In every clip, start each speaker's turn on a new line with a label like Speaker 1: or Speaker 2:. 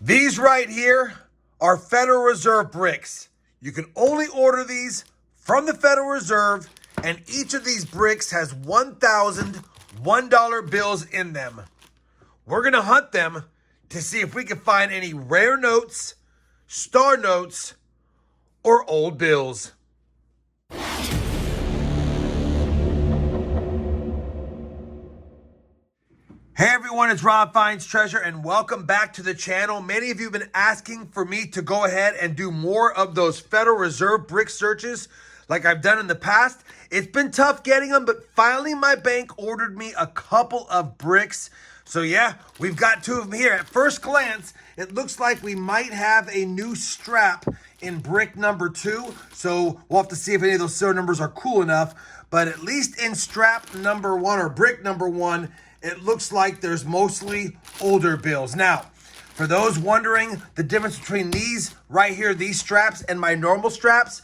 Speaker 1: These right here are Federal Reserve bricks. You can only order these from the Federal Reserve, and each of these bricks has 1,000 $1 bills in them. We're going to hunt them to see if we can find any rare notes, star notes, or old bills. Hey everyone, it's Rob Finds Treasure and welcome back to the channel. Many of you have been asking for me to go ahead and do more of those Federal Reserve brick searches like I've done in the past. It's been tough getting them, but finally my bank ordered me a couple of bricks. So yeah, we've got two of them here. At first glance, it looks like we might have a new strap in brick number 2. So we'll have to see if any of those serial numbers are cool enough. But at least in strap number 1 or brick number 1, it looks like there's mostly older bills. Now, for those wondering the difference between these right here, these straps, and my normal straps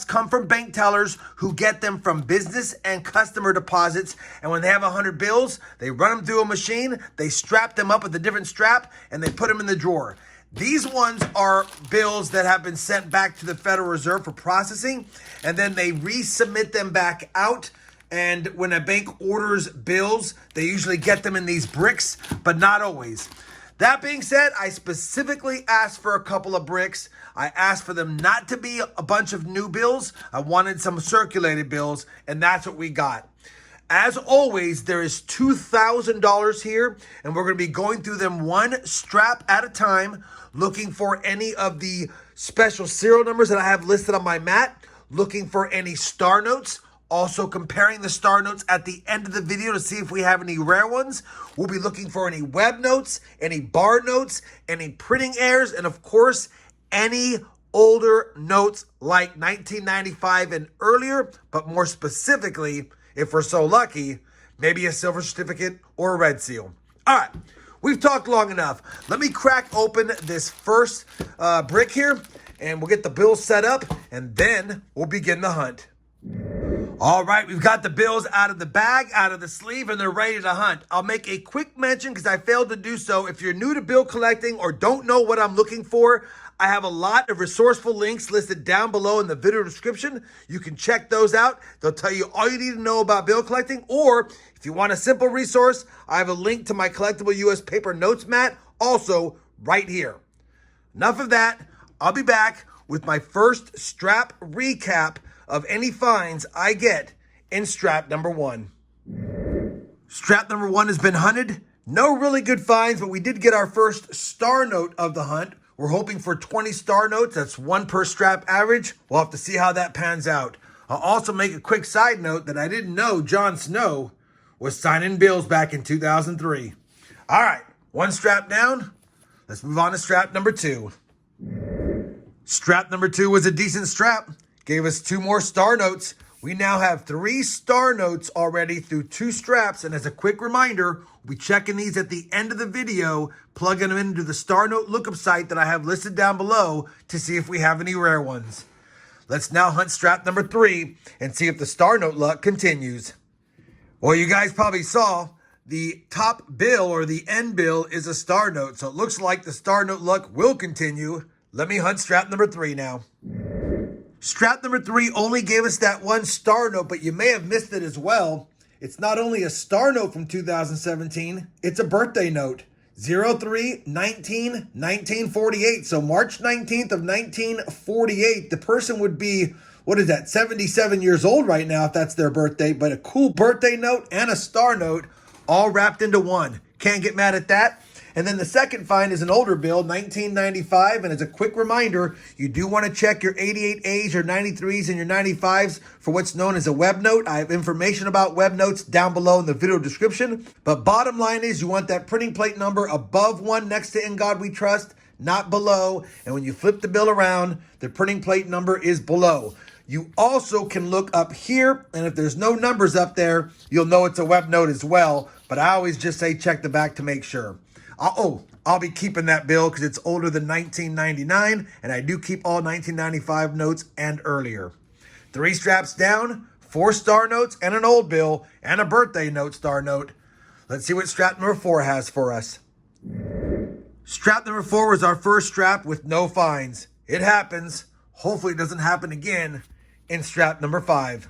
Speaker 1: come from bank tellers who get them from business and customer deposits. And when they have 100 bills, they run them through a machine, they strap them up with a different strap, and they put them in the drawer. These ones are bills that have been sent back to the Federal Reserve for processing, and then they resubmit them back out. And when a bank orders bills, they usually get them in these bricks, but not always. That being said, I specifically asked for a couple of bricks. I asked for them not to be a bunch of new bills. I wanted some circulated bills, and that's what we got. As always, there is $2,000 here, and we're going to be going through them one strap at a time, looking for any of the special serial numbers that I have listed on my mat, looking for any star notes, also comparing the star notes at the end of the video to see if we have any rare ones. We'll be looking for any web notes, any bar notes, any printing errors, and of course, any older notes like 1995 and earlier, but more specifically, if we're so lucky, maybe a silver certificate or a red seal. All right, we've talked long enough. Let me crack open this first brick here, and we'll get the bills set up, and then we'll begin the hunt. All right, we've got the bills out of the bag, out of the sleeve, and they're ready to hunt. I'll make a quick mention because I failed to do so. If you're new to bill collecting or don't know what I'm looking for, I have a lot of resourceful links listed down below in the video description. You can check those out. They'll tell you all you need to know about bill collecting. Or if you want a simple resource, I have a link to my collectible US paper notes mat also right here. Enough of that. I'll be back with my first strap recap of any finds I get in strap number 1. Strap number 1 has been hunted. No really good finds, but we did get our first star note of the hunt. We're hoping for 20 star notes. That's 1 per strap average. We'll have to see how that pans out. I'll also make a quick side note that I didn't know Jon Snow was signing bills back in 2003. All right, 1 strap down. Let's move on to strap number 2. Strap number 2 was a decent strap. Gave us 2 more star notes. We now have 3 star notes already through 2 straps. And as a quick reminder, we'll be checking these at the end of the video, plugging them into the star note lookup site that I have listed down below to see if we have any rare ones. Let's now hunt strap number 3 and see if the star note luck continues. Well, you guys probably saw the top bill or the end bill is a star note. So it looks like the star note luck will continue. Let me hunt strap number 3 now. Strap number 3 only gave us that 1 star note, but you may have missed it as well. It's not only a star note from 2017, it's a birthday note. 03-19-1948. So March 19th of 1948, the person would be, 77 years old right now if that's their birthday, but a cool birthday note and a star note all wrapped into one. Can't get mad at that. And then the second find is an older bill, 1995. And as a quick reminder, you do want to check your 88As, your 93s, and your 95s for what's known as a web note. I have information about web notes down below in the video description. But bottom line is you want that printing plate number above 1 next to In God We Trust, not below. And when you flip the bill around, the printing plate number is below. You also can look up here, and if there's no numbers up there, you'll know it's a web note as well. But I always just say check the back to make sure. I'll be keeping that bill because it's older than 1999, and I do keep all 1995 notes and earlier. 3 straps down, 4 star notes, and an old bill, and a birthday note star note. Let's see what strap number 4 has for us. Strap number 4 was our first strap with no fines. It happens. Hopefully it doesn't happen again in strap number 5.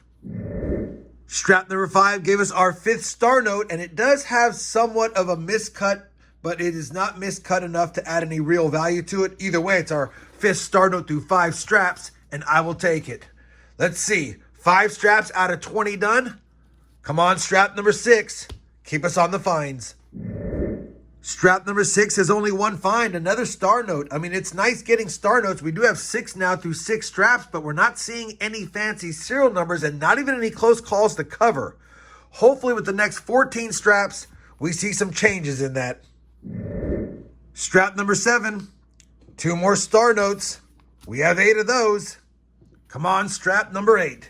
Speaker 1: Strap number 5 gave us our 5th star note, and it does have somewhat of a miscut, but it is not miscut enough to add any real value to it. Either way, it's our 5th star note through 5 straps, and I will take it. Let's see. 5 straps out of 20 done. Come on, strap number 6. Keep us on the fines. Strap number 6 has only one fine, another star note. I mean, it's nice getting star notes. We do have 6 now through 6 straps, but we're not seeing any fancy serial numbers and not even any close calls to cover. Hopefully with the next 14 straps, we see some changes in that. Strap number 7, 2 more star notes. We have 8 of those. Come on, strap number 8.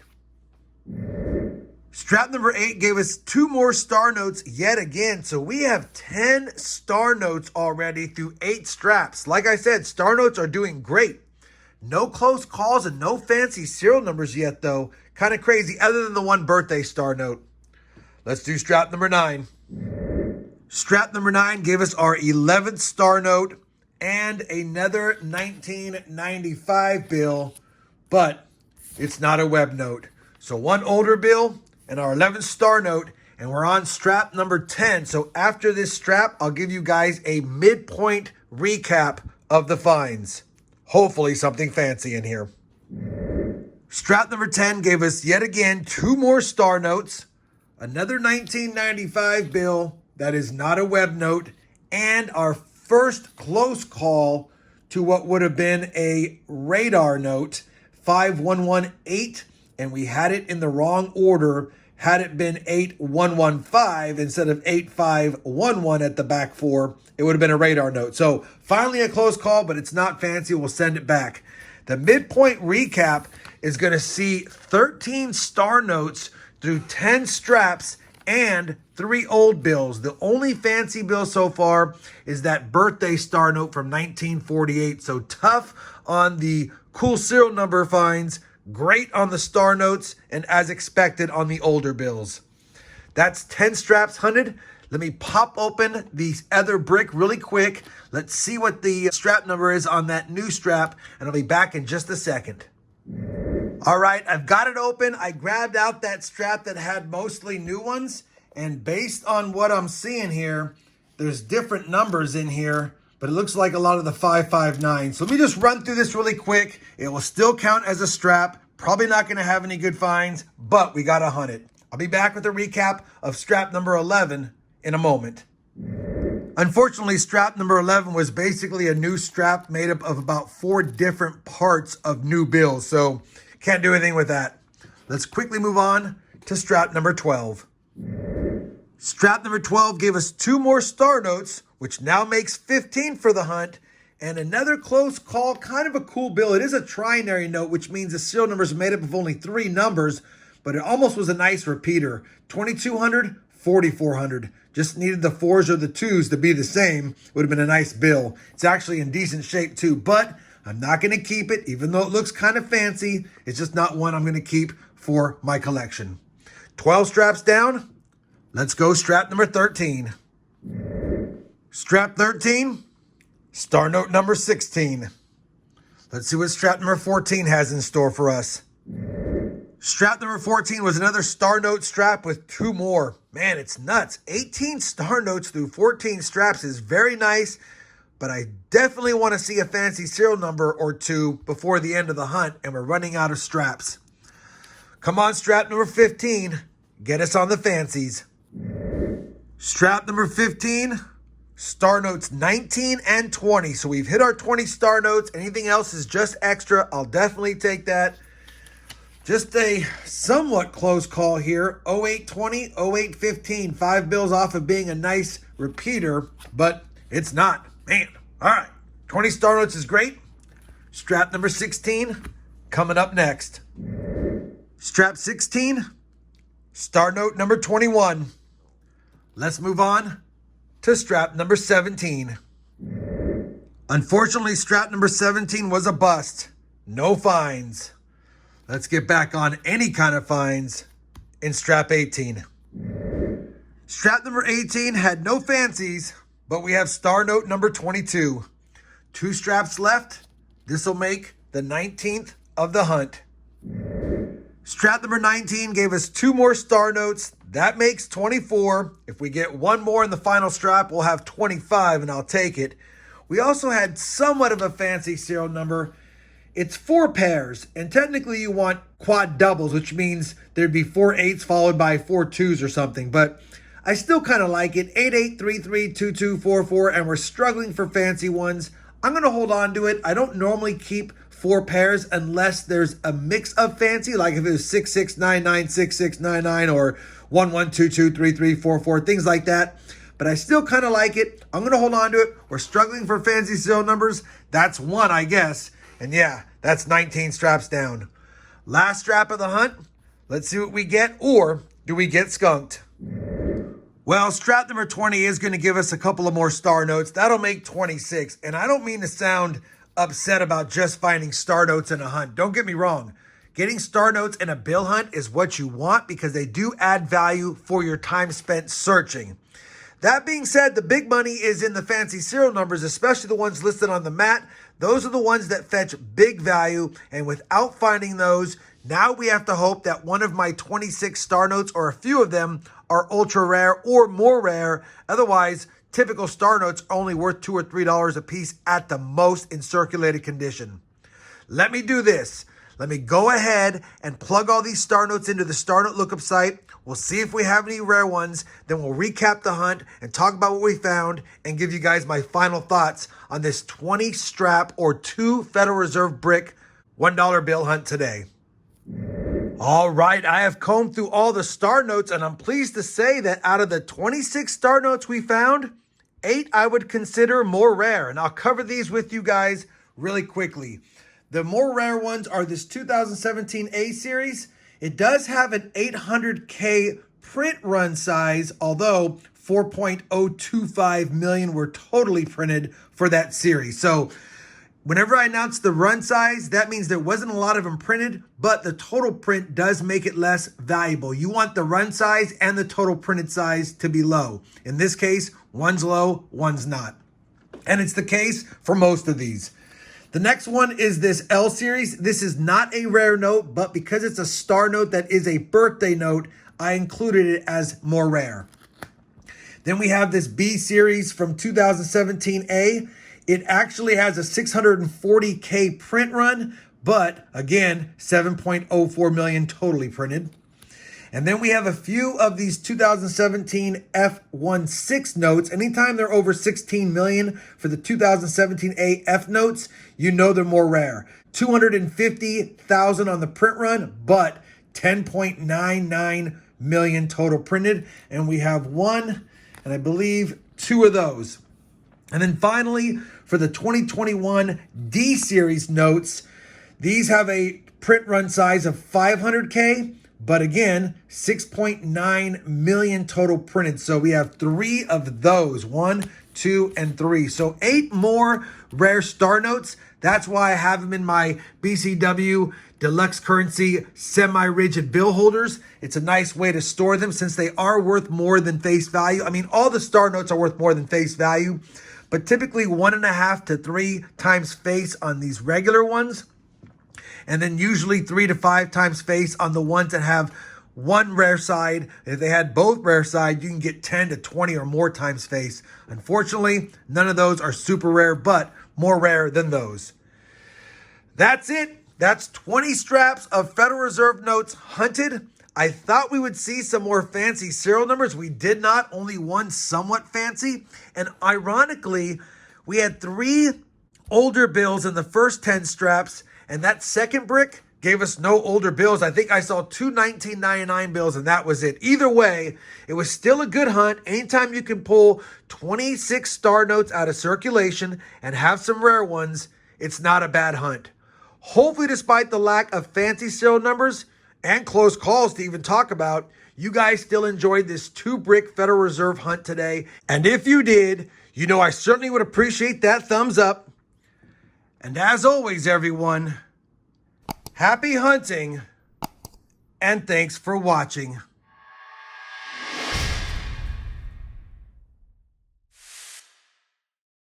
Speaker 1: Strap number 8 gave us 2 more star notes yet again. So we have 10 star notes already through 8 straps. Like I said, star notes are doing great. No close calls and no fancy serial numbers yet though. Kind of crazy other than the one birthday star note. Let's do strap number 9. Strap number 9 gave us our 11th star note and another 1995 bill, but it's not a web note. So one older bill and our 11th star note, and we're on strap number 10. So after this strap, I'll give you guys a midpoint recap of the fines. Hopefully something fancy in here. Strap number 10 gave us yet again 2 more star notes, another 1995 bill that is not a web note, and our first close call to what would have been a radar note, 5118. And we had it in the wrong order. Had it been 8115 instead of 8511 at the back 4, it would have been a radar note. So finally a close call, but it's not fancy. We'll send it back. The midpoint recap is going to see 13 star notes through 10 straps and 3 old bills. The only fancy bill so far is that birthday star note from 1948. So tough on the cool serial number fines. Great on the star notes, and as expected on the older bills. That's 10 straps hunted. Let me pop open the other brick really quick. Let's see what the strap number is on that new strap, and I'll be back in just a second. All right, I've got it open. I grabbed out that strap that had mostly new ones, and based on what I'm seeing here, there's different numbers in here, but it looks like a lot of the 559. So let me just run through this really quick. It will still count as a strap. Probably not going to have any good finds, but we got to hunt it. I'll be back with a recap of strap number 11 in a moment. Unfortunately, strap number 11 was basically a new strap made up of about 4 different parts of new bills. So can't do anything with that. Let's quickly move on to strap number 12. Strap number 12 gave us 2 more star notes, which now makes 15 for the hunt, and another close call, kind of a cool bill. It is a trinary note, which means the serial number is made up of only 3 numbers, but it almost was a nice repeater. 2200, 4400. Just needed the 4s or the 2s to be the same. Would have been a nice bill. It's actually in decent shape too, but I'm not going to keep it, even though it looks kind of fancy. It's just not one I'm going to keep for my collection. 12 straps down. Let's go strap number 13. Strap 13, star note number 16. Let's see what strap number 14 has in store for us. Strap number 14 was another star note strap with 2 more. Man, it's nuts. 18 star notes through 14 straps is very nice, but I definitely want to see a fancy serial number or 2 before the end of the hunt, and we're running out of straps. Come on, strap number 15. Get us on the fancies. Strap number 15, star notes 19 and 20. So we've hit our 20 star notes. Anything else is just extra. I'll definitely take that. Just a somewhat close call here. 0820, 0815. 5 bills off of being a nice repeater, but it's not. Man, all right. 20 star notes is great. Strap number 16 coming up next. Strap 16, star note number 21. Let's move on to strap number 17. Unfortunately, strap number 17 was a bust. No fines. Let's get back on any kind of fines in strap 18. Strap number 18 had no fancies, But we have star note number 22. 2 straps left. This will make the 19th of the hunt. Strap number 19 gave us 2 more star notes. That makes 24. If we get 1 more in the final strap, we'll have 25, and I'll take it. We also had somewhat of a fancy serial number. It's 4 pairs, and technically you want quad doubles, which means there'd be 4 8s followed by 4 2s or something, but I still kind of like it. 88332244, and we're struggling for fancy ones. I'm going to hold on to it. I don't normally keep 4 pairs unless there's a mix of fancy, like if it was 6699, 6699, or 11223344, things like that. But I still kind of like it. I'm going to hold on to it. We're struggling for fancy serial numbers. That's 1, I guess. And yeah, that's 19 straps down. Last strap of the hunt. Let's see what we get, or do we get skunked? Well, strap number 20 is going to give us a couple of more star notes. That'll make 26. And I don't mean to sound upset about just finding star notes in a hunt. Don't get me wrong. Getting star notes in a bill hunt is what you want because they do add value for your time spent searching. That being said, the big money is in the fancy serial numbers, especially the ones listed on the mat. Those are the ones that fetch big value, and without finding those, now we have to hope that one of my 26 star notes, or a few of them, are ultra rare or more rare. Otherwise, typical star notes are only worth $2 or $3 a piece at the most in circulated condition. Let me do this. Let me go ahead and plug all these star notes into the Star Note Lookup site. We'll see if we have any rare ones. Then we'll recap the hunt and talk about what we found and give you guys my final thoughts on this 20 strap or 2 Federal Reserve brick $1 bill hunt today. All right, I have combed through all the star notes, and I'm pleased to say that out of the 26 star notes we found, 8 I would consider more rare, and I'll cover these with you guys really quickly. The more rare ones are this 2017 A series. It does have an 800K print run size, although 4.025 million were totally printed for that series. So whenever I announce the run size, that means there wasn't a lot of them printed, but the total print does make it less valuable. You want the run size and the total printed size to be low. In this case, one's low, one's not. And it's the case for most of these. The next one is this L series. This is not a rare note, but because it's a star note that is a birthday note, I included it as more rare. Then we have this B series from 2017 A. It actually has a 640K print run, but again, 7.04 million totally printed. And then we have a few of these 2017 F16 notes. Anytime they're over 16 million for the 2017 AF notes, you know they're more rare. 250,000 on the print run, but 10.99 million total printed. And we have 1, and I believe 2 of those. And then finally, for the 2021 D series notes, these have a print run size of 500K, but again, 6.9 million total printed. So we have 3 of those, 1, 2, and 3. So 8 more rare star notes. That's why I have them in my BCW Deluxe Currency semi-rigid bill holders. It's a nice way to store them since they are worth more than face value. I mean, all the star notes are worth more than face value, but typically 1.5 to 3 times face on these regular ones. And then usually 3 to 5 times face on the ones that have one rare side. If they had both rare sides, you can get 10 to 20 or more times face. Unfortunately, none of those are super rare, but more rare than those. That's it. That's 20 straps of Federal Reserve notes hunted. I thought we would see some more fancy serial numbers. We did not, only one somewhat fancy. And ironically, we had 3 older bills in the first 10 straps, and that second brick gave us no older bills. I think I saw 2 1999 bills, and that was it. Either way, it was still a good hunt. Anytime you can pull 26 star notes out of circulation and have some rare ones, it's not a bad hunt. Hopefully, despite the lack of fancy serial numbers and close calls to even talk about, you guys still enjoyed this 2-brick Federal Reserve hunt today. And if you did, you know I certainly would appreciate that thumbs up. And as always, everyone, happy hunting, and thanks for watching.